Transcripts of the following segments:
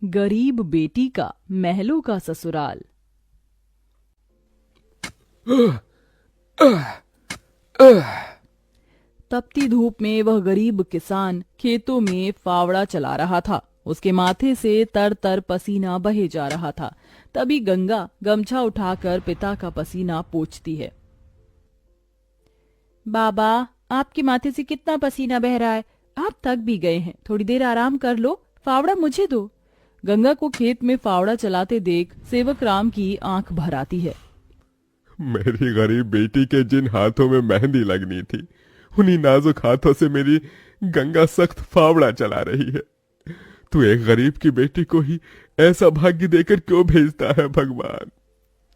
गरीब बेटी का महलों का ससुराल। तपती धूप में वह गरीब किसान खेतों में फावड़ा चला रहा था। उसके माथे से तर तर पसीना बहे जा रहा था। तभी गंगा गमछा उठाकर पिता का पसीना पोंछती है। बाबा, आपके माथे से कितना पसीना बह रहा है। आप थक भी गए हैं, थोड़ी देर आराम कर लो। फावड़ा मुझे दो। गंगा को खेत में फावड़ा चलाते देख सेवक राम की आंख भर आती है। मेरी गरीब बेटी के जिन हाथों में मेहंदी लगनी थी, उन्हीं नाजुक हाथों से मेरी गंगा सख्त फावड़ा चला रही है। तू एक गरीब की बेटी को ही ऐसा भाग्य देकर क्यों भेजता है भगवान?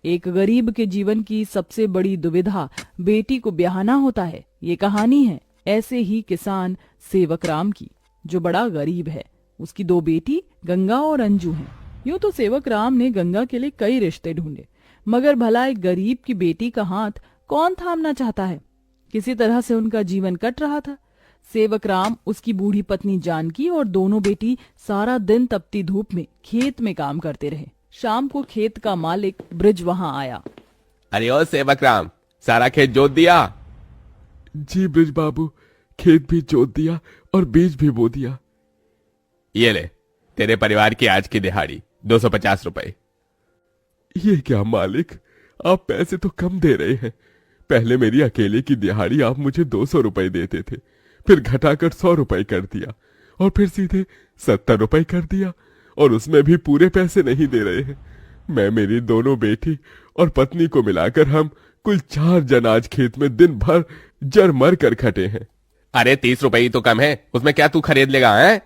एक गरीब के जीवन की सबसे बड़ी दुविधा बेटी को ब्याहना होता है। ये कहानी है ऐसे ही किसान सेवक राम की, जो बड़ा गरीब है। उसकी दो बेटी गंगा और अंजू हैं। यूं तो सेवक राम ने गंगा के लिए कई रिश्ते ढूंढे, मगर भला एक गरीब की बेटी का हाथ कौन थामना चाहता है। किसी तरह से उनका जीवन कट रहा था। सेवक राम, उसकी बूढ़ी पत्नी जानकी और दोनों बेटी सारा दिन तपती धूप में खेत में काम करते रहे। शाम को खेत का मालिक ब्रिज वहां आया। अरे ओ सेवक राम, सारा खेत जोत दिया? जी ब्रिज बाबू, खेत भी जोत दिया और बीज भी बो दिया। ये ले, तेरे परिवार की आज की दिहाड़ी 250 रुपए। ये क्या मालिक, आप पैसे तो कम दे रहे हैं। पहले मेरी अकेले की दिहाड़ी आप मुझे 200 रुपए देते थे, फिर घटाकर 100 रुपए कर दिया और फिर सीधे 70 रुपए कर दिया, और उसमें भी पूरे पैसे नहीं दे रहे हैं। मैं, मेरी दोनों बेटी और पत्नी को मिलाकर हम कुल 4 जन आज खेत में दिन भर जर मर कर खटे हैं। अरे 30 रुपए ही तो कम है, उसमें क्या तू खरीद लेगा? है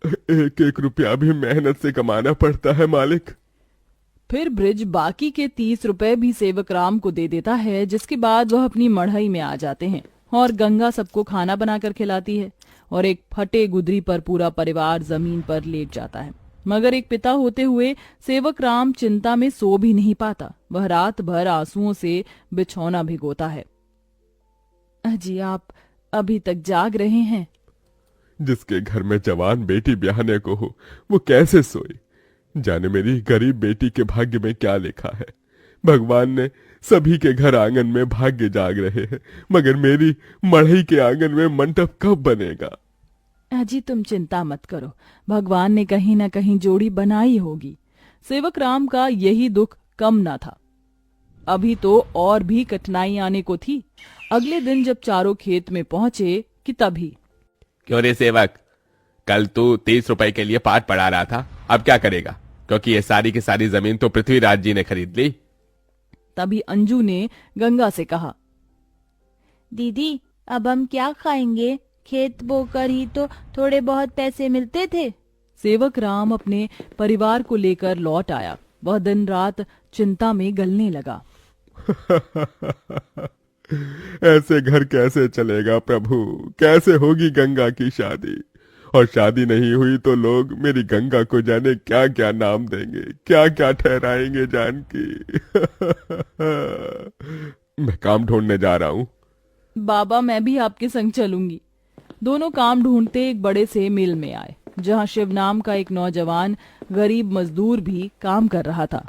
एक एक रुपया भी मेहनत से कमाना पड़ता है मालिक। फिर ब्रिज बाकी के 30 रुपए भी सेवक राम को दे देता है, जिसके बाद वह अपनी मढ़ई में आ जाते हैं और गंगा सबको खाना बनाकर खिलाती है और एक फटे गुदरी पर पूरा परिवार जमीन पर लेट जाता है। मगर एक पिता होते हुए सेवक राम चिंता में सो भी नहीं पाता। वह रात भर आंसुओं से बिछौना भिगोता है। अजी, आप अभी तक जाग रहे हैं? जिसके घर में जवान बेटी ब्याहने को हो, वो कैसे सोए? जाने मेरी गरीब बेटी के भाग्य में क्या लिखा है। भगवान ने सभी के घर आंगन में भाग्य जाग रहे हैं, मगर मेरी मढ़ई के आंगन में मंडप कब बनेगा? अजी, तुम चिंता मत करो, भगवान ने कहीं न कहीं जोड़ी बनाई होगी। सेवक राम का यही दुख कम न था। अभी तो और भी कठिनाई आने को थी। अगले दिन जब चारों खेत में पहुंचे कि तभी। क्यों रे सेवक, कल तू 30 रुपए के लिए पाठ पढ़ा रहा था, अब क्या करेगा? क्योंकि ये सारी की सारी जमीन तो पृथ्वीराज जी ने खरीद ली। तभी अंजू ने गंगा से कहा, दीदी, अब हम क्या खाएंगे? खेत बोकर ही तो थोड़े बहुत पैसे मिलते थे। सेवक राम अपने परिवार को लेकर लौट आया। वह दिन रात चिंता में गलने लगा। ऐसे घर कैसे चलेगा प्रभु? कैसे होगी गंगा की शादी? और शादी नहीं हुई तो लोग मेरी गंगा को जाने क्या क्या नाम देंगे, क्या क्या ठहराएंगे जानकी। मैं काम ढूंढने जा रहा हूँ। बाबा, मैं भी आपके संग चलूंगी। दोनों काम ढूंढते एक बड़े से मिल में आए, जहां शिव नाम का एक नौजवान गरीब मजदूर भी काम कर रहा था।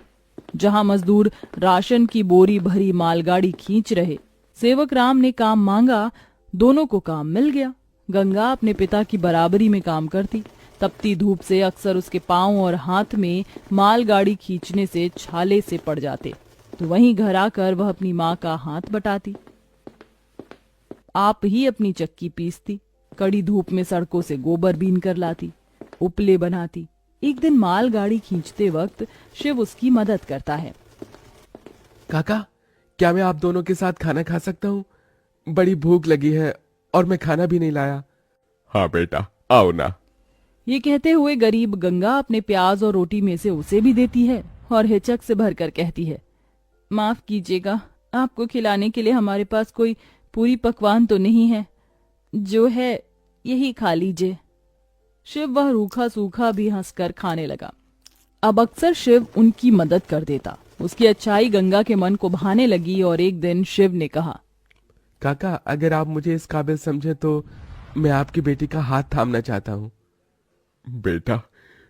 जहां मजदूर राशन की बोरी भरी मालगाड़ी खींच रहे। सेवक राम ने काम मांगा, दोनों को काम मिल गया। गंगा अपने पिता की बराबरी में काम करती। तपती धूप से अक्सर उसके पांव और हाथ में मालगाड़ी खींचने से छाले से पड़ जाते, तो वहीं घर आकर वह अपनी माँ का हाथ बटाती। आप ही अपनी चक्की पीसती, कड़ी धूप में सड़कों से गोबर बीन कर लाती, उपले बनाती। एक दिन मालगाड़ी खींचते वक्त शिव उसकी मदद करता है। काका, क्या मैं आप दोनों के साथ खाना खा सकता हूँ? बड़ी भूख लगी है और मैं खाना भी नहीं लाया। हाँ बेटा, आओ ना। ये कहते हुए गरीब गंगा अपने प्याज और रोटी में से उसे भी देती है और हिचक से भरकर कहती है, माफ कीजिएगा, आपको खिलाने के लिए हमारे पास कोई पूरी पकवान तो नहीं है। जो है यही खा लीजिए। शिव वह रूखा सूखा भी हंसकर खाने लगा। अब अक्सर शिव उनकी मदद कर देता। उसकी अच्छाई गंगा के मन को भाने लगी और एक दिन शिव ने कहा, काका, अगर आप मुझे इस काबिल समझे तो मैं आपकी बेटी का हाथ थामना चाहता हूँ। बेटा,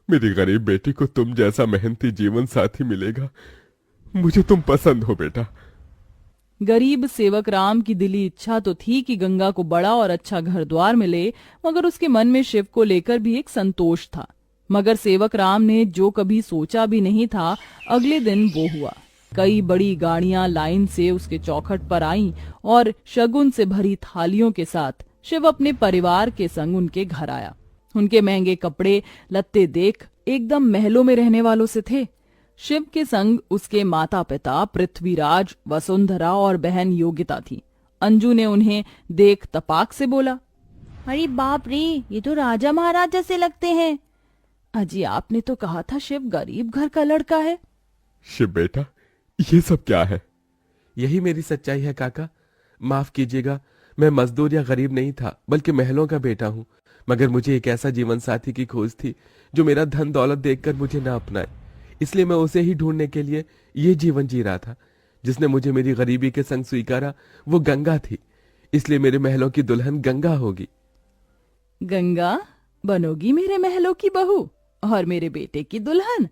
मेरी गरीब बेटी को तुम जैसा मेहनती जीवन साथी मिलेगा। मुझे तुम पसंद हो बेटा। गरीब सेवक राम की दिली इच्छा तो थी कि गंगा को बड़ा और अच्छा घर द्वार मिले, मगर उसके मन में शिव को लेकर भी एक संतोष था। मगर सेवक राम ने जो कभी सोचा भी नहीं था, अगले दिन वो हुआ। कई बड़ी गाड़ियां लाइन से उसके चौखट पर आईं और शगुन से भरी थालियों के साथ शिव अपने परिवार के संग उनके घर आया। उनके महंगे कपड़े लत्ते देख एकदम महलों में रहने वालों से थे। शिव के संग उसके माता पिता पृथ्वीराज, वसुंधरा और बहन योगिता थी। अंजू ने उन्हें देख तपाक से बोला, अरे बाप रे, ये तो राजा महाराजा से लगते हैं। अजी आपने तो कहा था शिव गरीब घर का लड़का है। शिव बेटा, ये सब क्या है? यही मेरी सच्चाई है काका। माफ कीजिएगा, मैं मजदूर या गरीब नहीं था, बल्कि महलों का बेटा हूँ। मगर मुझे एक ऐसा जीवन साथी की खोज थी जो मेरा धन दौलत देखकर मुझे ना अपनाए। इसलिए मैं उसे ही ढूंढने के लिए ये जीवन जी रहा था। जिसने मुझे मेरी गरीबी के संग स्वीकारा वो गंगा थी। इसलिए मेरे महलों की दुल्हन गंगा होगी। गंगा बनोगी मेरे महलों की बहू और मेरे बेटे की दुल्हन?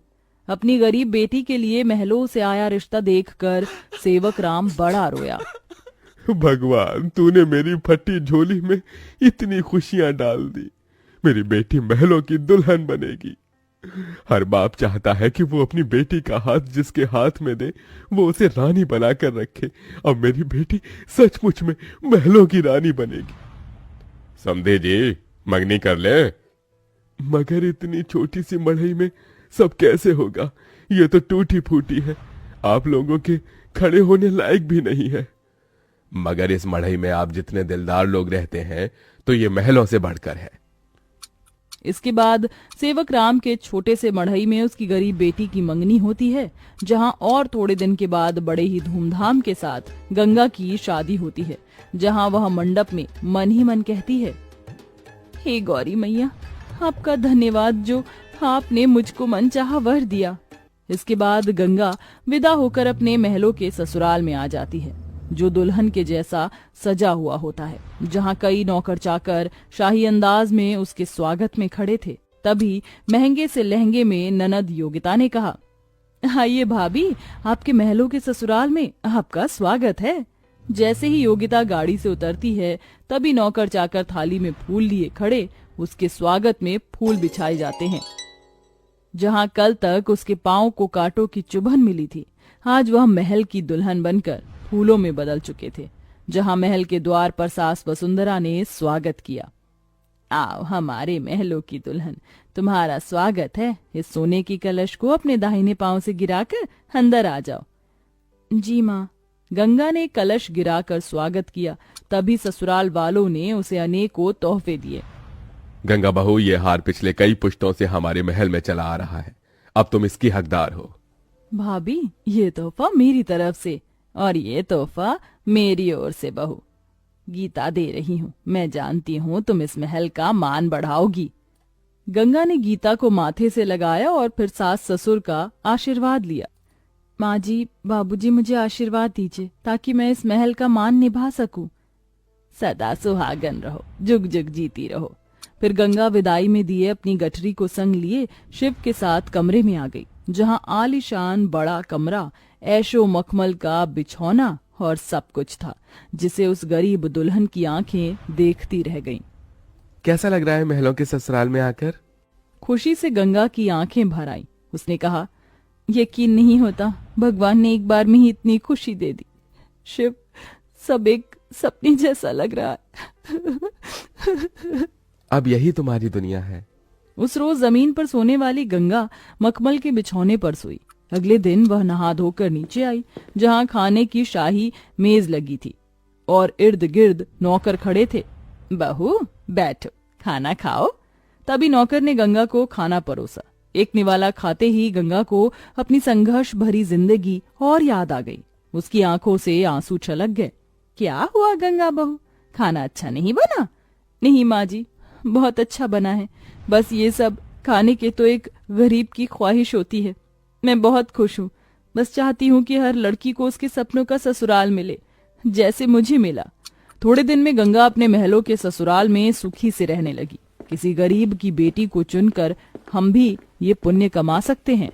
अपनी गरीब बेटी के लिए महलों से आया रिश्ता देखकर सेवक राम बड़ा रोया। भगवान, तूने मेरी फटी झोली में इतनी खुशियां डाल दी। मेरी बेटी महलों की दुल्हन बनेगी। हर बाप चाहता है कि वो अपनी बेटी का हाथ जिसके हाथ में दे वो उसे रानी बनाकर रखे। अब मेरी बेटी सचमुच में महलों की रानी बनेगी। समझे जी, मंगनी कर ले। मगर इतनी छोटी सी मड़ई में सब कैसे होगा? ये तो टूटी फूटी है, आप लोगों के खड़े होने लायक भी नहीं है। मगर इस मढ़ई में आप जितने दिलदार लोग रहते हैं तो ये महलों से बढ़कर है। इसके बाद सेवक राम के छोटे से मढ़ई में उसकी गरीब बेटी की मंगनी होती है, जहां और थोड़े दिन के बाद बड़े ही धूमधाम के साथ गंगा की शादी होती है, जहां वह मंडप में मन ही मन कहती है, हे गौरी मैया, आपका धन्यवाद जो आपने मुझको मनचाहा वर दिया। इसके बाद गंगा विदा होकर अपने महलों के ससुराल में आ जाती है, जो दुल्हन के जैसा सजा हुआ होता है, जहां कई नौकर चाकर शाही अंदाज में उसके स्वागत में खड़े थे। तभी महंगे से लहंगे में ननद योगिता ने कहा, आइए भाभी, आपके महलों के ससुराल में आपका स्वागत है। जैसे ही योगिता गाड़ी से उतरती है, तभी नौकर चाकर थाली में फूल लिए खड़े उसके स्वागत में फूल बिछाए जाते हैं। जहां कल तक उसके पांव को कांटों की चुभन मिली थी, आज वह महल की दुल्हन बनकर फूलों में बदल चुके थे। जहां महल के द्वार पर सास वसुंधरा ने स्वागत किया, आओ हमारे महलों की दुल्हन, तुम्हारा स्वागत है। इस सोने की कलश को अपने दाहिने पांव से गिराकर अंदर आ जाओ। जी माँ। गंगा ने कलश गिराकर स्वागत किया। तभी ससुराल वालों ने उसे अनेकों तोहफे दिए। गंगा बहू, ये हार पिछले कई पुश्तों से हमारे महल में चला आ रहा है, अब तुम इसकी हकदार हो। भाभी, ये तोहफा मेरी तरफ से और ये तोहफा मेरी ओर से बहू। गीता दे रही हूँ, मैं जानती हूँ तुम इस महल का मान बढ़ाओगी। गंगा ने गीता को माथे से लगाया और फिर सास ससुर का आशीर्वाद लिया। माँ जी, बाबूजी, मुझे आशीर्वाद दीजिए ताकि मैं इस महल का मान निभा सकूं। सदा सुहागन रहो, जुग जुग जीती रहो। फिर गंगा विदाई में दिए अपनी गठरी को संग लिए शिव के साथ कमरे में आ गई, जहां आलीशान बड़ा कमरा, ऐशो मखमल का बिछौना और सब कुछ था, जिसे उस गरीब दुल्हन की आंखें देखती रह गईं। कैसा लग रहा है महलों के ससुराल में आकर? खुशी से गंगा की आंखें भर आईं। उसने कहा, यकीन नहीं होता, भगवान ने एक बार में ही इतनी खुशी दे दी। शिव, सब एक सपने जैसा लग रहा है। अब यही तुम्हारी दुनिया है। उस रोज जमीन पर सोने वाली गंगा मखमल के बिछौने पर सोई। अगले दिन वह नहा धोकर नीचे आई, जहां खाने की शाही मेज लगी थी और इर्द गिर्द नौकर खड़े थे। बहू बैठो, खाना खाओ। तभी नौकर ने गंगा को खाना परोसा। एक निवाला खाते ही गंगा को अपनी संघर्ष भरी जिंदगी और याद आ गई। उसकी आंखों से आंसू छलक गए। क्या हुआ गंगा बहू, खाना अच्छा नहीं बना? नहीं माँ जी, बहुत अच्छा बना है, बस ये सब खाने के तो एक गरीब की ख्वाहिश होती है। मैं बहुत खुश हूँ, बस चाहती हूँ कि हर लड़की को उसके सपनों का ससुराल मिले, जैसे मुझे मिला। थोड़े दिन में गंगा अपने महलों के ससुराल में सुखी से रहने लगी। किसी गरीब की बेटी को चुनकर हम भी ये पुण्य कमा सकते हैं।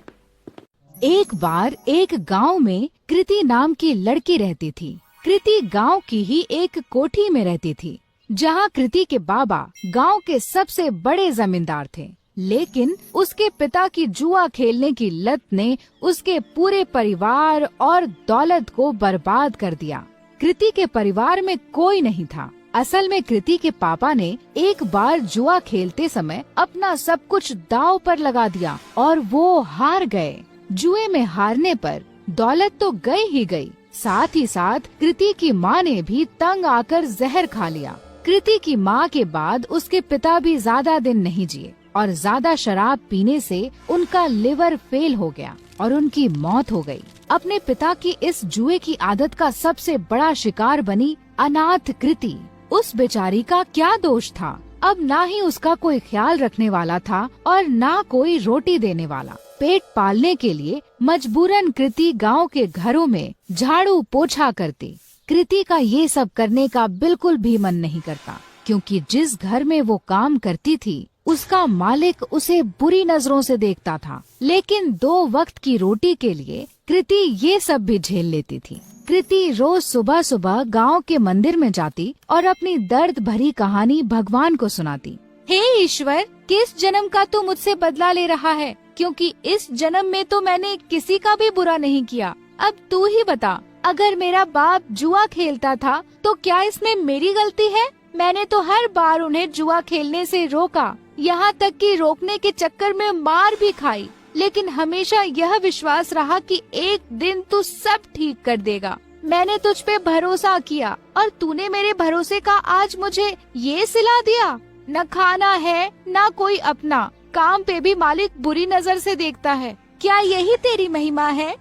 एक बार एक गांव में कृति नाम की लड़की रहती थी। कृति गांव की ही एक कोठी में रहती थी, जहां कृति के बाबा गांव के सबसे बड़े जमींदार थे। लेकिन उसके पिता की जुआ खेलने की लत ने उसके पूरे परिवार और दौलत को बर्बाद कर दिया। कृति के परिवार में कोई नहीं था। असल में कृति के पापा ने एक बार जुआ खेलते समय अपना सब कुछ दांव पर लगा दिया और वो हार गए। जुए में हारने पर दौलत तो गई ही गई, साथ ही साथ कृति की माँ ने भी तंग आकर जहर खा लिया। कृति की माँ के बाद उसके पिता भी ज्यादा दिन नहीं जिए और ज्यादा शराब पीने से उनका लिवर फेल हो गया और उनकी मौत हो गई। अपने पिता की इस जुए की आदत का सबसे बड़ा शिकार बनी अनाथ कृति। उस बेचारी का क्या दोष था? अब ना ही उसका कोई ख्याल रखने वाला था और ना कोई रोटी देने वाला। पेट पालने के लिए मजबूरन कृति गांव के घरों में झाड़ू पोछा करती। कृति का ये सब करने का बिल्कुल भी मन नहीं करता, क्योंकि जिस घर में वो काम करती थी उसका मालिक उसे बुरी नजरों से देखता था। लेकिन 2 वक्त की रोटी के लिए कृति ये सब भी झेल लेती थी। कृति रोज सुबह सुबह गांव के मंदिर में जाती और अपनी दर्द भरी कहानी भगवान को सुनाती। हे ईश्वर, किस जन्म का तू मुझसे बदला ले रहा है? क्योंकि इस जन्म में तो मैंने किसी का भी बुरा नहीं किया। अब तू ही बता, अगर मेरा बाप जुआ खेलता था तो क्या इसमें मेरी गलती है? मैंने तो हर बार उन्हें जुआ खेलने से रोका, यहाँ तक कि रोकने के चक्कर में मार भी खाई, लेकिन हमेशा यह विश्वास रहा कि एक दिन तू सब ठीक कर देगा। मैंने तुझ पे भरोसा किया और तूने मेरे भरोसे का आज मुझे ये सिला दिया। न खाना है न कोई अपना, काम पे भी मालिक बुरी नजर से देखता है। क्या यही तेरी महिमा है?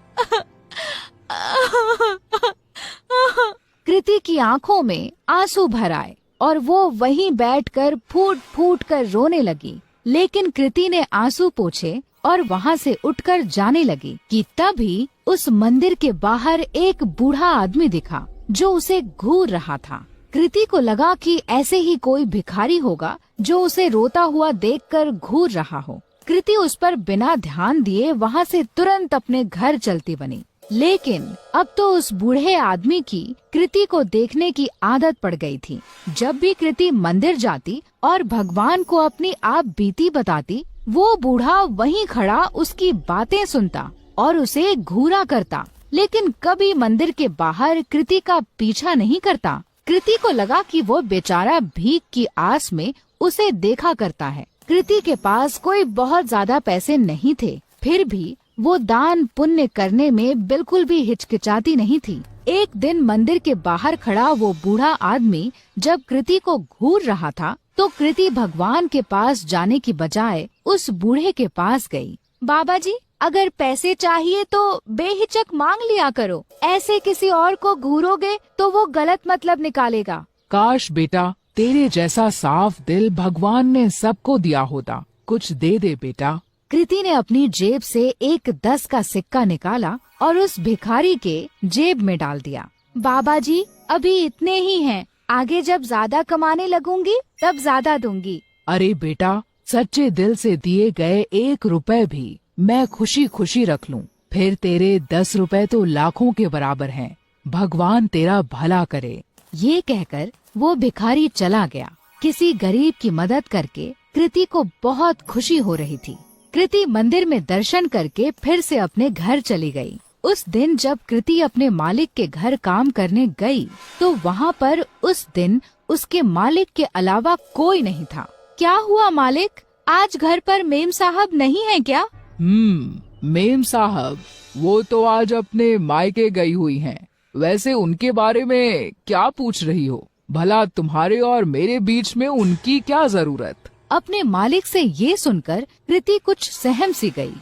कृति की आंखों में आंसू भर आए और वो वहीं बैठकर फूट फूट कर रोने लगी। लेकिन कृति ने आंसू पोंछे और वहाँ से उठकर जाने लगी कि तभी उस मंदिर के बाहर एक बूढ़ा आदमी दिखा जो उसे घूर रहा था। कृति को लगा कि ऐसे ही कोई भिखारी होगा जो उसे रोता हुआ देखकर घूर रहा हो। कृति उस पर बिना ध्यान दिए वहाँ से तुरंत अपने घर चलती बनी। लेकिन अब तो उस बूढ़े आदमी की कृति को देखने की आदत पड़ गई थी। जब भी कृति मंदिर जाती और भगवान को अपनी आप बीती बताती, वो बूढ़ा वहीं खड़ा उसकी बातें सुनता और उसे घूरा करता, लेकिन कभी मंदिर के बाहर कृति का पीछा नहीं करता। कृति को लगा कि वो बेचारा भीख की आस में उसे देखा करता है। कृति के पास कोई बहुत ज्यादा पैसे नहीं थे, फिर भी वो दान पुण्य करने में बिल्कुल भी हिचकिचाती नहीं थी। एक दिन मंदिर के बाहर खड़ा वो बूढ़ा आदमी जब कृति को घूर रहा था, तो कृति भगवान के पास जाने की बजाय उस बूढ़े के पास गई। बाबा जी, अगर पैसे चाहिए तो बेहिचक मांग लिया करो, ऐसे किसी और को घूरोगे तो वो गलत मतलब निकालेगा। काश बेटा, तेरे जैसा साफ दिल भगवान ने सबको दिया होता। कुछ दे दे बेटा। कृति ने अपनी जेब से एक 10 का सिक्का निकाला और उस भिखारी के जेब में डाल दिया। बाबा जी, अभी इतने ही हैं, आगे जब ज्यादा कमाने लगूंगी तब ज्यादा दूंगी। अरे बेटा, सच्चे दिल से दिए गए 1 रुपए भी मैं खुशी खुशी रख लूं, फिर तेरे 10 रुपए तो लाखों के बराबर हैं। भगवान तेरा भला करे। ये कहकर वो भिखारी चला गया। किसी गरीब की मदद करके कृति को बहुत खुशी हो रही थी। कृति मंदिर में दर्शन करके फिर से अपने घर चली गई। उस दिन जब कृति अपने मालिक के घर काम करने गई, तो वहाँ पर उस दिन उसके मालिक के अलावा कोई नहीं था। क्या हुआ मालिक, आज घर पर मेम साहब नहीं है क्या? मेम साहब, वो तो आज अपने मायके गई हुई हैं। वैसे उनके बारे में क्या पूछ रही हो? भला तुम्हारे और मेरे बीच में उनकी क्या जरूरत? अपने मालिक से ये सुनकर कृति कुछ सहम सी गई।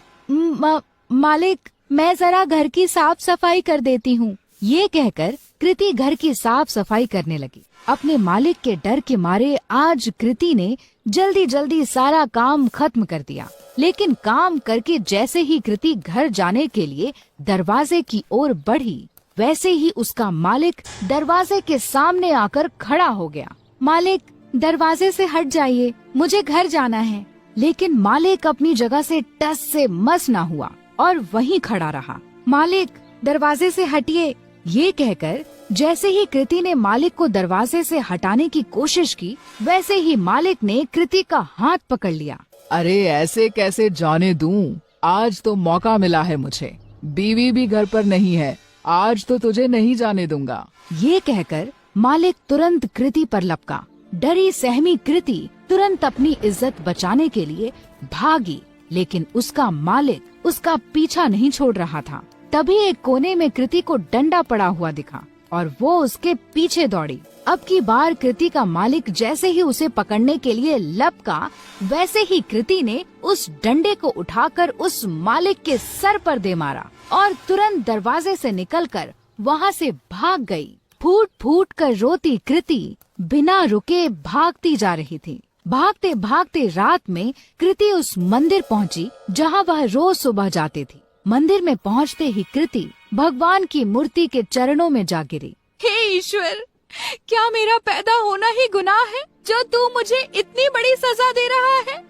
मालिक, मैं जरा घर की साफ सफाई कर देती हूँ। ये कहकर कृति घर की साफ सफाई करने लगी। अपने मालिक के डर के मारे आज कृति ने जल्दी जल्दी सारा काम खत्म कर दिया। लेकिन काम करके जैसे ही कृति घर जाने के लिए दरवाजे की ओर बढ़ी, वैसे ही उसका मालिक दरवाजे के सामने आकर खड़ा हो गया। मालिक, दरवाजे से हट जाइए, मुझे घर जाना है। लेकिन मालिक अपनी जगह से टस से मस ना हुआ और वहीं खड़ा रहा। मालिक, दरवाजे से हटिए। ये कहकर जैसे ही कृति ने मालिक को दरवाजे से हटाने की कोशिश की, वैसे ही मालिक ने कृति का हाथ पकड़ लिया। अरे ऐसे कैसे जाने दूं? आज तो मौका मिला है मुझे। बीवी भी घर पर नहीं है, आज तो तुझे नहीं जाने दूंगा। ये कहकर मालिक तुरंत कृति पर लपका। डरी सहमी कृति तुरंत अपनी इज्जत बचाने के लिए भागी, लेकिन उसका मालिक उसका पीछा नहीं छोड़ रहा था। तभी एक कोने में कृति को डंडा पड़ा हुआ दिखा और वो उसके पीछे दौड़ी। अब की बार कृति का मालिक जैसे ही उसे पकड़ने के लिए लपका, वैसे ही कृति ने उस डंडे को उठाकर उस मालिक के सर पर दे मारा और तुरंत दरवाजे से निकलकर वहाँ से भाग गई। फूट फूट कर रोती कृति बिना रुके भागती जा रही थी। भागते भागते रात में कृति उस मंदिर पहुंची जहां वह रोज सुबह जाती थी। मंदिर में पहुंचते ही कृति भगवान की मूर्ति के चरणों में जा गिरी। हे ईश्वर, क्या मेरा पैदा होना ही गुनाह है जो तू मुझे इतनी बड़ी सजा दे रहा है?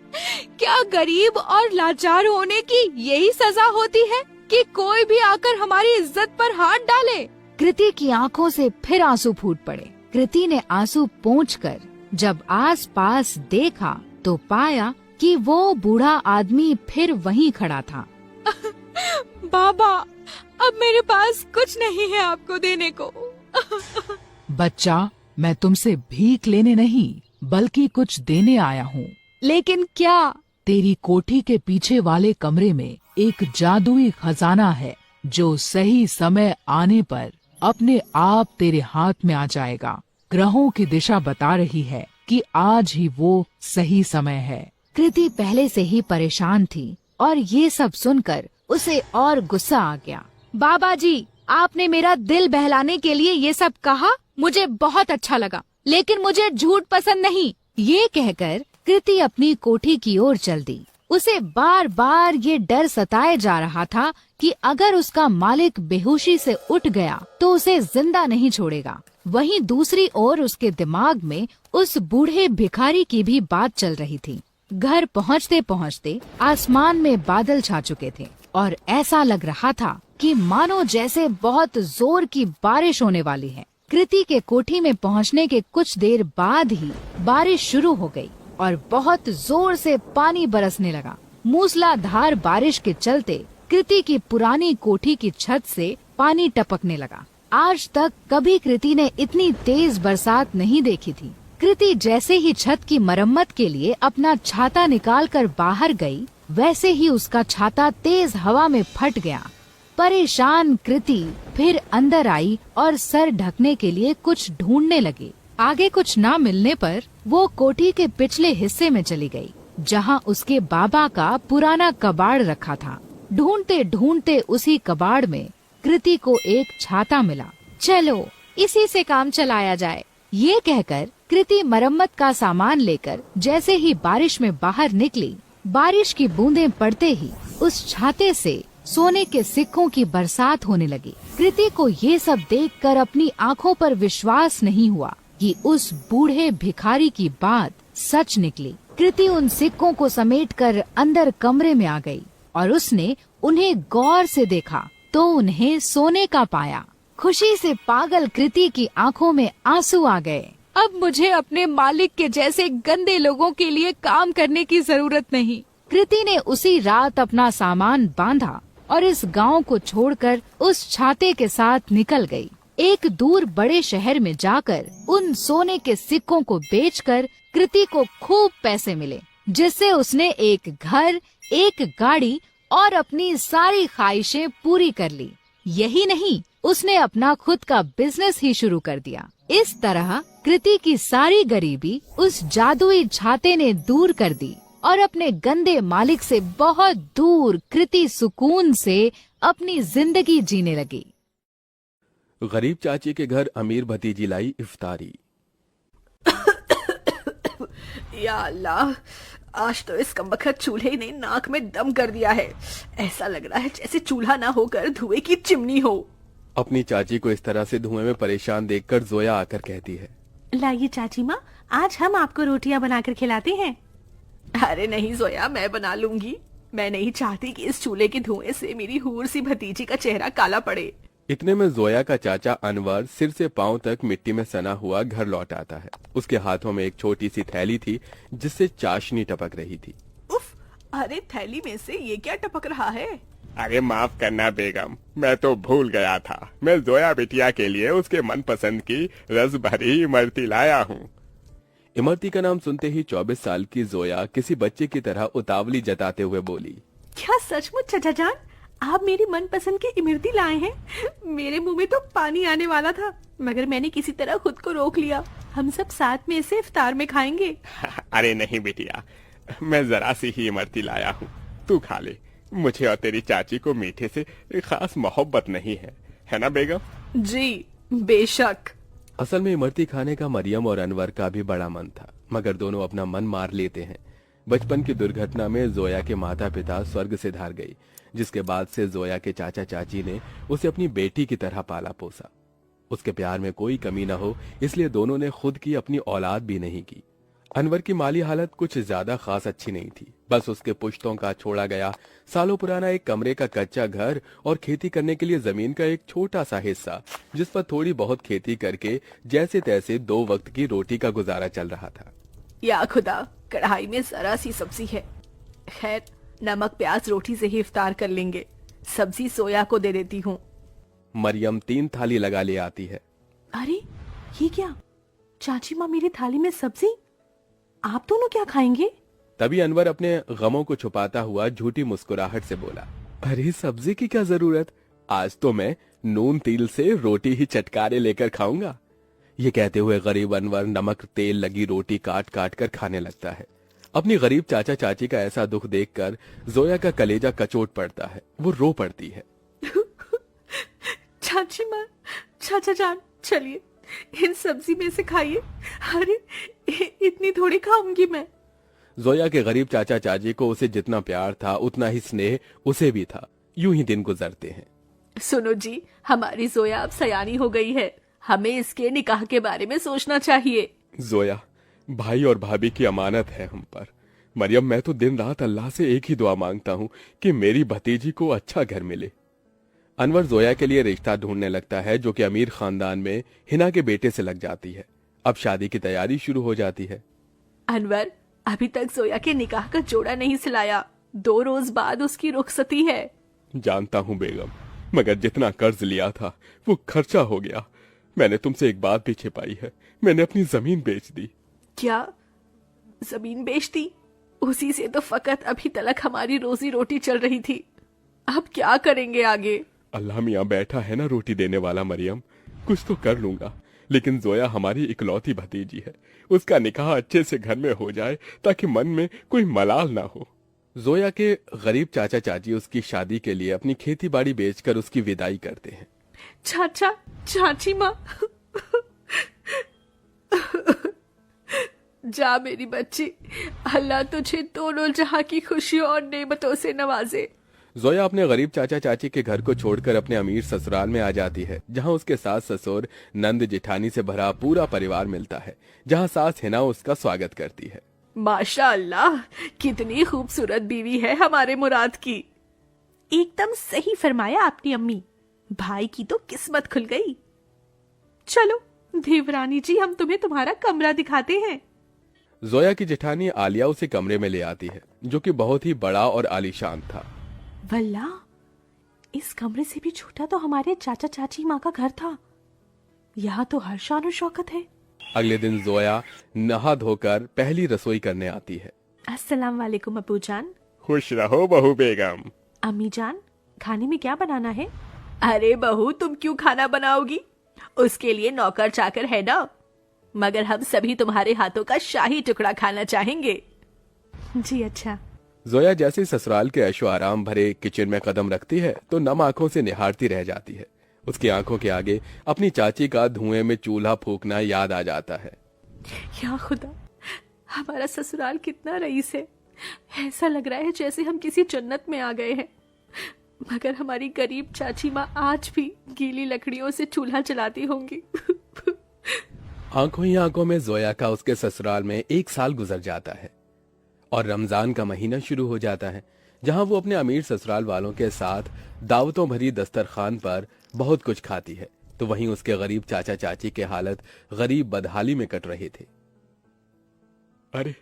क्या गरीब और लाचार होने की यही सजा होती है कि कोई भी आकर हमारी इज्जत पर हाथ डाले? कृति की आंखों से फिर आंसू फूट पड़े। कृति ने आंसू पोंछकर जब आस-पास देखा तो पाया कि वो बूढ़ा आदमी फिर वहीं खड़ा था। बाबा, अब मेरे पास कुछ नहीं है आपको देने को। बच्चा, मैं तुमसे भीख लेने नहीं बल्कि कुछ देने आया हूँ। लेकिन क्या? तेरी कोठी के पीछे वाले कमरे में एक जादुई खजाना है जो सही समय आने पर अपने आप तेरे हाथ में आ जाएगा। ग्रहों की दिशा बता रही है कि आज ही वो सही समय है। कृति पहले से ही परेशान थी और ये सब सुनकर उसे और गुस्सा आ गया। बाबा जी, आपने मेरा दिल बहलाने के लिए ये सब कहा, मुझे बहुत अच्छा लगा, लेकिन मुझे झूठ पसंद नहीं। ये कहकर कृति अपनी कोठी की ओर चल दी। उसे बार बार ये डर सताए जा रहा था कि अगर उसका मालिक बेहोशी से उठ गया तो उसे जिंदा नहीं छोड़ेगा। वहीं दूसरी ओर उसके दिमाग में उस बूढ़े भिखारी की भी बात चल रही थी। घर पहुंचते पहुंचते आसमान में बादल छा चुके थे और ऐसा लग रहा था कि मानो जैसे बहुत जोर की बारिश होने वाली है। कृति के कोठी में पहुंचने के कुछ देर बाद ही बारिश शुरू हो गई और बहुत जोर से पानी बरसने लगा। मूसलाधार बारिश के चलते कृति की पुरानी कोठी की छत से पानी टपकने लगा। आज तक कभी कृति ने इतनी तेज बरसात नहीं देखी थी। कृति जैसे ही छत की मरम्मत के लिए अपना छाता निकालकर बाहर गई, वैसे ही उसका छाता तेज हवा में फट गया। परेशान कृति फिर अंदर आई और सर ढकने के लिए कुछ ढूंढने लगी। आगे कुछ ना मिलने पर वो कोठी के पिछले हिस्से में चली गई, जहां उसके बाबा का पुराना कबाड़ रखा था। ढूंढते ढूंढते उसी कबाड़ में कृति को एक छाता मिला। चलो, इसी से काम चलाया जाए। ये कहकर कृति मरम्मत का सामान लेकर जैसे ही बारिश में बाहर निकली, बारिश की बूंदें पड़ते ही उस छाते से सोने के सिक्कों की बरसात होने लगी। कृति को ये सब देखकर अपनी आंखों पर विश्वास नहीं हुआ कि उस बूढ़े भिखारी की बात सच निकली। कृति उन सिक्कों को समेटकर अंदर कमरे में आ गई और उसने उन्हें गौर से देखा तो उन्हें सोने का पाया। खुशी से पागल कृति की आंखों में आंसू आ गए। अब मुझे अपने मालिक के जैसे गंदे लोगों के लिए काम करने की जरूरत नहीं। कृति ने उसी रात अपना सामान बांधा और इस गांव को छोड़कर उस छाते के साथ निकल गई। एक दूर बड़े शहर में जाकर उन सोने के सिक्कों को बेचकर कृति को खूब पैसे मिले, जिससे उसने एक घर, एक गाड़ी और अपनी सारी ख्वाहिशें पूरी कर ली। यही नहीं, उसने अपना खुद का बिजनेस ही शुरू कर दिया। इस तरह कृति की सारी गरीबी उस जादुई छाते ने दूर कर दी और अपने गंदे मालिक से बहुत दूर कृति सुकून से अपनी जिंदगी जीने लगी। गरीब चाची के घर अमीर भतीजी लाई इफ्तारी। या अल्लाह, आज तो इस कमबख्त चूल्हे ने नाक में दम कर दिया है। ऐसा लग रहा है जैसे चूल्हा ना होकर धुएं की चिमनी हो। अपनी चाची को इस तरह से धुएं में परेशान देखकर जोया आकर कहती है, लाइए चाची माँ, आज हम आपको रोटियां बनाकर खिलाते हैं। अरे नहीं जोया, मैं बना लूंगी। मैं नहीं चाहती कि इस चूल्हे के धुएं से मेरी हूर सी भतीजी का चेहरा काला पड़े। इतने में जोया का चाचा अनवर सिर से पांव तक मिट्टी में सना हुआ घर लौट आता है। उसके हाथों में एक छोटी सी थैली थी जिससे चाशनी टपक रही थी। उफ, अरे थैली में से ये क्या टपक रहा है? अरे माफ करना बेगम, मैं तो भूल गया था। मैं जोया बिटिया के लिए उसके मनपसंद की रस भरी इमरती लाया हूँ। इमरती का नाम सुनते ही 24 साल की जोया किसी बच्चे की तरह उतावली जताते हुए बोली, क्या सचमुच चाचा जान आप मेरी मनपसंद की इमरती लाए हैं? मेरे मुंह में तो पानी आने वाला था, मगर मैंने किसी तरह खुद को रोक लिया। हम सब साथ में इसे इफ्तार में खाएंगे। अरे नहीं बिटिया, मैं जरा सी ही इमरती लाया हूँ, तू खा ले। मुझे और तेरी चाची को मीठे से खास मोहब्बत नहीं है ना बेगम? जी बेशक। असल में इमरती खाने का मरियम और अनवर का भी बड़ा मन था, मगर दोनों अपना मन मार लेते हैं। बचपन की दुर्घटना में जोया के माता पिता स्वर्ग से धार गई, जिसके बाद से जोया के चाचा चाची ने उसे अपनी बेटी की तरह पाला पोसा। उसके प्यार में कोई कमी न हो, इसलिए दोनों ने खुद की अपनी औलाद भी नहीं की। अनवर की माली हालत कुछ ज्यादा खास अच्छी नहीं थी। बस उसके पुश्तों का छोड़ा गया सालों पुराना एक कमरे का कच्चा घर और खेती करने के लिए जमीन का एक छोटा सा हिस्सा, जिस पर थोड़ी बहुत खेती करके जैसे तैसे 2 वक्त की रोटी का गुजारा चल रहा था। या खुदा, कढ़ाई में जरा सी सब्जी है। खैर, नमक प्याज रोटी से ही इफ्तार कर लेंगे। सब्जी सोया को दे देती हूँ। मरियम 3 थाली लगा ले आती है। अरे ये क्या? चाची माँ मेरी थाली में सब्जी, आप दोनों क्या खाएंगे? तभी अनवर अपने गमों को छुपाता हुआ झूठी मुस्कुराहट से बोला, अरे सब्जी की क्या जरूरत, आज तो मैं नून तिल से रोटी ही चटकारे लेकर खाऊंगा। ये कहते हुए गरीब अनवर नमक तेल लगी रोटी काट काट कर खाने लगता है। अपनी गरीब चाचा चाची का ऐसा दुख देखकर जोया का कलेजा कचोट पड़ता है। वो रो पड़ती है। चाची माँ, चाचा जान, चलिए इन सब्जी में से खाइए। अरे इतनी थोड़ी खाऊंगी मैं। जोया के गरीब चाचा चाची को उसे जितना प्यार था उतना ही स्नेह उसे भी था। यूं ही दिन गुजरते हैं। सुनो जी, हमारी जोया अब सयानी हो गई है, हमें इसके निकाह के बारे में सोचना चाहिए। जोया, भाई और भाभी की अमानत है हम पर। मरियम, मैं तो दिन रात अल्लाह से एक ही दुआ मांगता हूँ कि मेरी भतीजी को अच्छा घर मिले। अनवर जोया के लिए रिश्ता ढूंढने लगता है, जो कि अमीर खानदान में हिना के बेटे से लग जाती है। अब शादी की तैयारी शुरू हो जाती है। अनवर, अभी तक जोया के निकाह का जोड़ा नहीं सिलाया। 2 रोज बाद उसकी रुखसती है। जानता हूँ बेगम, मगर जितना कर्ज लिया था वो खर्चा हो गया। मैंने तुमसे एक बात भी छिपाई है, मैंने अपनी जमीन बेच दी। क्या जमीन बेच दी? उसी से तो फकत अभी तक हमारी रोजी रोटी चल रही थी। अब क्या करेंगे आगे? अल्लाह मियाँ बैठा है ना रोटी देने वाला। मरियम, कुछ तो कर लूंगा, लेकिन जोया हमारी इकलौती भतीजी है। उसका निकाह अच्छे से घर में हो जाए ताकि मन में कोई मलाल ना हो। जोया के गरीब चाचा चाची उसकी शादी के लिए अपनी खेती बाड़ी बेचकर उसकी विदाई करते हैं। चाचा चाची माँ, जा मेरी बच्ची, अल्लाह तुझे दोनों जहां की खुशियों और नेमतों से नवाजे। जोया अपने गरीब चाचा चाची के घर को छोड़कर अपने अमीर ससुराल में आ जाती है, जहां उसके सास ससुर नंद जेठानी से भरा पूरा परिवार मिलता है, जहां सास हिना उसका स्वागत करती है। माशाअल्लाह, कितनी खूबसूरत बीवी है हमारे मुराद की। एकदम सही फरमाया आपने अम्मी, भाई की तो किस्मत खुल गई। चलो देवरानी जी, हम तुम्हें तुम्हारा कमरा दिखाते हैं। जोया की जेठानी आलिया उसे कमरे में ले आती है, जो कि बहुत ही बड़ा और आलीशान था। वल्ला, इस कमरे से भी छोटा तो हमारे चाचा चाची माँ का घर था। यहाँ तो हर शान और शौकत है। अगले दिन जोया नहा धोकर पहली रसोई करने आती है। अस्सलाम वालेकुम अबू जान। खुश रहो बहू बेगम। अम्मी जान, खाने में क्या बनाना है? अरे बहू, तुम क्यों खाना बनाओगी? उसके लिए नौकर चाकर है ना, मगर हम सभी तुम्हारे हाथों का शाही टुकड़ा खाना चाहेंगे। जी अच्छा। जोया जैसे ससुराल के ऐशो आराम भरे किचन में कदम रखती है तो नम आंखों से निहारती रह जाती है। उसकी आंखों के आगे अपनी चाची का धुएं में चूल्हा फूंकना याद आ जाता है। या खुदा, हमारा ससुराल कितना रईस है। ऐसा लग रहा है जैसे हम किसी जन्नत में आ गए हैं, मगर हमारी गरीब चाची माँ आज भी गीली लकड़ियों से चूल्हा जलाती होंगी। आंखों ही आंखों में जोया का उसके ससुराल में 1 साल गुजर जाता है और रमजान का महीना शुरू हो जाता है, जहां वो अपने अमीर ससुराल वालों के साथ दावतों भरी दस्तरखान पर बहुत कुछ खाती है, तो वहीं उसके गरीब चाचा चाची के हालत गरीब बदहाली में कट रहे थे। अरे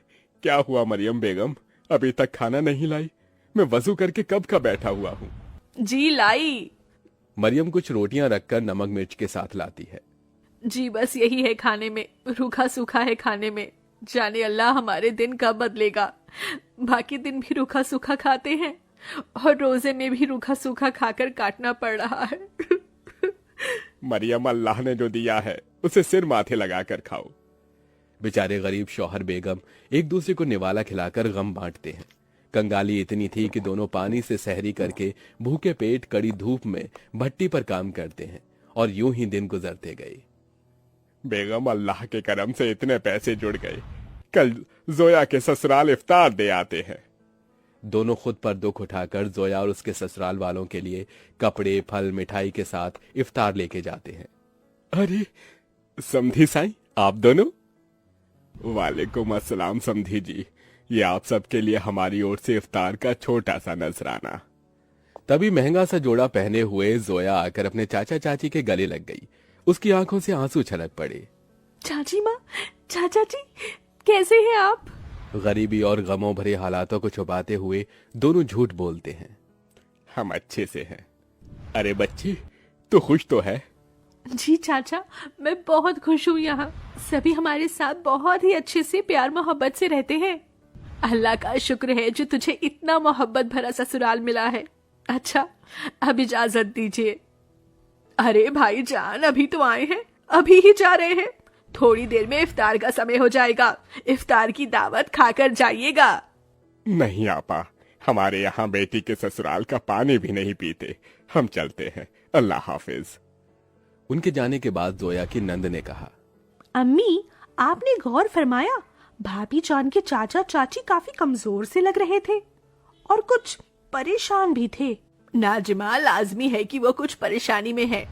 क्या हुआ मरियम बेगम, अभी तक खाना नहीं लाई? मैं वजू करके कब का बैठा हुआ हूँ। जी लाई। मरियम कुछ रोटियां रखकर नमक मिर्च के साथ लाती है। जी बस यही है खाने में, रूखा सूखा है खाने में। जाने अल्लाह हमारे दिन कब बदलेगा। बाकी दिन भी रूखा सूखा खाते हैं और रोजे में भी रूखा सूखा खाकर काटना पड़ रहा है। मरियम, अल्लाह ने जो दिया है उसे सिर माथे लगाकर खाओ। बेचारे गरीब शौहर बेगम एक दूसरे को निवाला खिलाकर गम बांटते हैं। कंगाली इतनी थी कि दोनों पानी से सहरी करके भूखे पेट कड़ी धूप में भट्टी पर काम करते हैं और यूं ही दिन गुजरते गए। बेगम, अल्लाह के करम से इतने पैसे जुड़ गए, कल जोया के ससुराल इफ्तार दे आते हैं। दोनों खुद पर दुख उठाकर जोया और उसके ससुराल वालों के लिए कपड़े, फल, मिठाई के साथ इफ्तार लेके जाते हैं। अरे समधी साईं, आप दोनों? वालेकुम अस्सलाम समधी जी, ये आप सबके लिए हमारी ओर से इफ्तार का छोटा सा नजराना। तभी महंगा सा जोड़ा पहने हुए जोया आकर अपने चाचा चाची के गले लग गई। उसकी आंखों से आंसू छलक पड़े। चाची माँ, चाचा जी, कैसे हैं आप? गरीबी और गमों भरे हालातों को छुपाते हुए दोनों झूठ बोलते हैं। हम अच्छे से हैं। अरे बच्ची, तू खुश तो है? जी चाचा, मैं बहुत खुश हूँ। यहाँ सभी हमारे साथ बहुत ही अच्छे से प्यार मोहब्बत से रहते हैं। अल्लाह का शुक्र है जो तुझे इतना मोहब्बत भरा ससुराल मिला है। अच्छा, अब इजाजत दीजिए। अरे भाई जान, अभी तो आए हैं, अभी ही जा रहे हैं। थोड़ी देर में इफ्तार का समय हो जाएगा। इफ्तार की दावत खाकर जाइएगा। नहीं आपा, हमारे यहाँ बेटी के ससुराल का पानी भी नहीं पीते। हम चलते हैं, अल्लाह हाफिज। उनके जाने के बाद जोया की नंद ने कहा, अम्मी, आपने गौर फरमाया भाभी जान के चाचा चाची काफी कमजोर से लग रहे थे और कुछ परेशान भी थे। नाजिमा, लाजमी है कि वो कुछ परेशानी में है।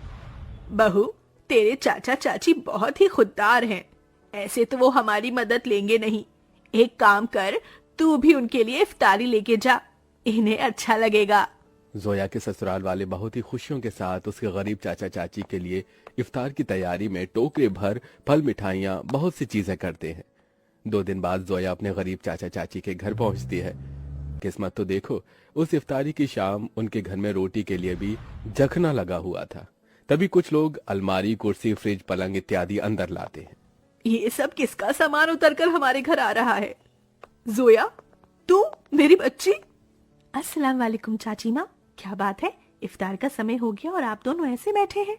बहू, तेरे चाचा चाची बहुत ही खुददार हैं। ऐसे तो वो हमारी मदद लेंगे नहीं। एक काम कर, तू भी उनके लिए इफ्तारी लेके जा, इन्हें अच्छा लगेगा। जोया के ससुराल वाले बहुत ही खुशियों के साथ उसके गरीब चाचा चाची के लिए इफ्तार की तैयारी में टोकरे भर फल, मिठाइयाँ, बहुत सी चीजें करते हैं। 2 दिन बाद जोया अपने गरीब चाचा चाची के घर पहुंचती है। किस्मत तो देखो, उस इफ्तारी की शाम उनके घर में रोटी के लिए भी जखना लगा हुआ था। तभी कुछ लोग अलमारी, कुर्सी, फ्रिज, पलंग इत्यादि अंदर लाते हैं। ये सब किसका सामान उतर कर हमारे घर आ रहा है? जोया, तू मेरी बच्ची। अस्सलाम वालेकुम चाची माँ, क्या बात है? इफ्तार का समय हो गया और आप दोनों ऐसे बैठे हैं?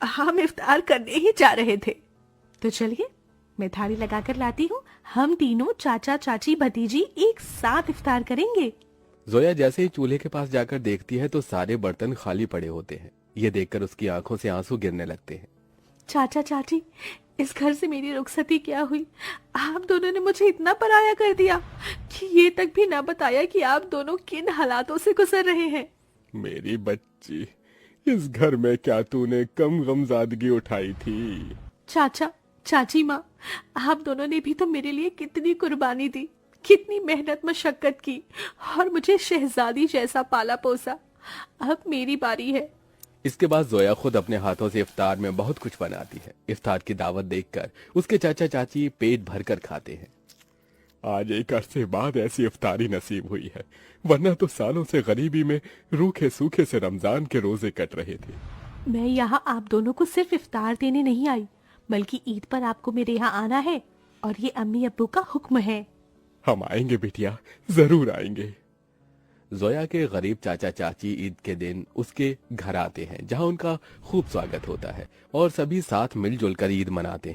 हम इफ्तार करने ही जा रहे थे। तो चलिए, मैं थाली लगाकर लाती हूँ। हम तीनों चाचा चाची भतीजी एक साथ इफ्तार करेंगे। जोया जैसे ही चूल्हे के पास जाकर देखती है तो सारे बर्तन खाली पड़े होते हैं। ये देखकर उसकी आंखों से आंसू गिरने लगते हैं। चाचा चाची, इस घर से मेरी रुखसती क्या हुई? आप दोनों ने मुझे इतना पराया कर दिया कि ये तक भी ना बताया कि आप दोनों किन हालातों से गुजर रहे हैं। मेरी बच्ची, इस घर में क्या तूने कम गमजादगी उठाई थी? चाचा चाची माँ, आप दोनों ने भी तो मेरे लिए कितनी कुर्बानी दी, कितनी मेहनत मशक्कत की और मुझे शहजादी जैसा पाला पोसा। अब मेरी बारी है। इसके बाद जोया खुद अपने हाथों से इफ्तार में बहुत कुछ बनाती है। इफ्तार की दावत देखकर उसके चाचा चाची पेट भरकर खाते हैं। आज एक अरसे बाद ऐसी इफ्तारी नसीब हुई है, वरना तो सालों से गरीबी में रूखे सूखे से रमजान के रोजे कट रहे थे। मैं यहाँ आप दोनों को सिर्फ इफ्तार देने नहीं आई, बल्कि ईद पर आपको मेरे यहाँ आना है और ये अम्मी अब्बू का हुक्म है। हम आएंगे बिटिया, जरूर आएंगे। जोया के गरीब चाचा चाची ईद के दिन उसके घर आते हैं, जहां उनका खूब स्वागत होता है और सभी साथ मिलजुल कर ईद मनाते हैं।